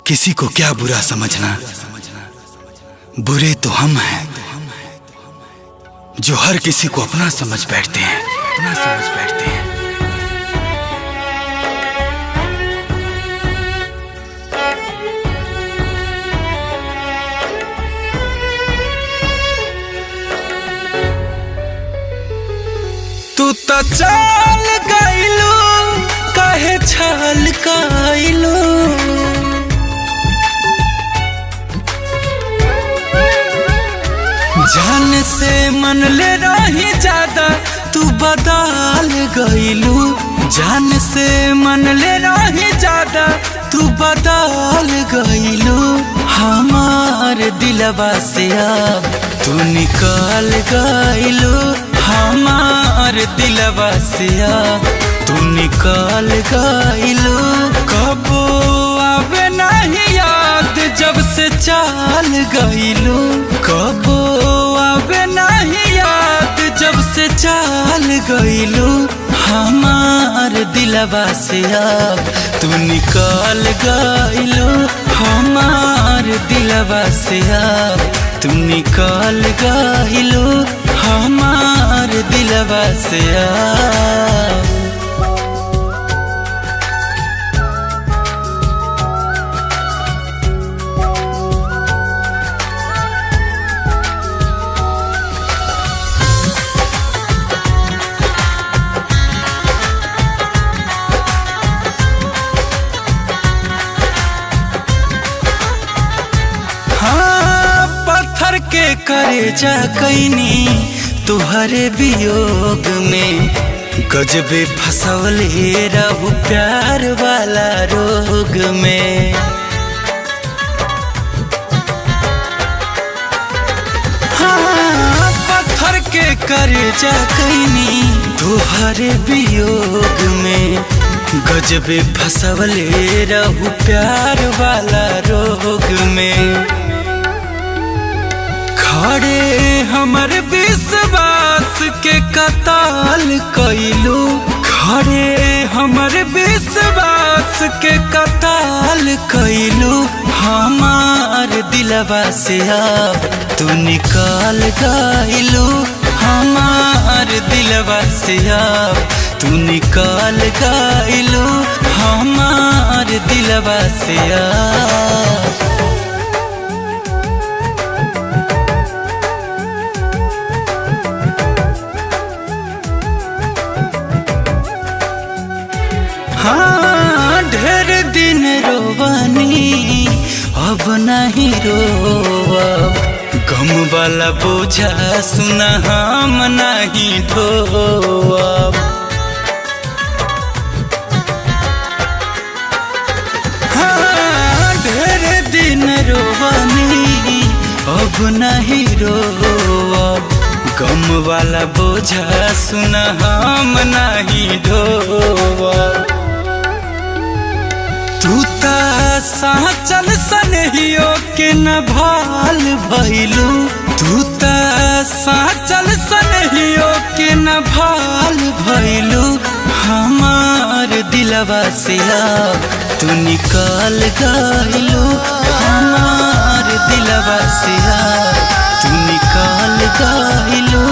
किसी को क्या बुरा समझना, बुरे तो हम हैं जो हर किसी को अपना समझ बैठते हैं, अपना समझ बैठते हैं। तू तो चल गइलू काहे छल कइलू, जान से मन ले रही ज्यादा तू बदल गइलू, जान से मन ले रही ज्यादा तू बदल गइलू। हमार दिलवा से अब तू निकल गइलू, हमार दिलवा से अब तू निकल गइलू। कबो आवे नहीं याद जब से चल गइलू, कबो आवे नहीं याद जब से चल गइलू। हमार दिलवा से अब तू निकल गइलू, हमार दिलवा से अब तू निकल गइलू, हमार दिलवा से अब। पत्थर के करे जा कैनी तुहरे वियोग में, गजबे फसवले रहू प्यार वाला रोग में। हाँ, पत्थर के करे जा कैनी तुहरे वियोग में, गजबे फसवले रहू प्यार वाला रोग में। खड़े हमर विश्वास के कताल कइलू, खड़े हमर विश्वास के कताल कइलू। हमार दिलवा से अब तू निकल गइलू, हमार दिलवा से अब तू निकल गइलू, हमार दिलवा से अब। हाँ, ढेर दिन रोवानी अब नहीं रोवब, गम वाला बोझा सुना हम नहीं ढोवब। हाँ, ढेर दिन रोवानी अब नहीं रोवब, गम वाला बोझा सुना हम नहीं ढोवब। तू ता साचल सनहियो के न भाल भइलू, तू ता साचल सनहियो के न भाल भइलू। हमार दिलवा से अब तू निकल गइलू, हमार दिलवा से अब तू निकल गइलू,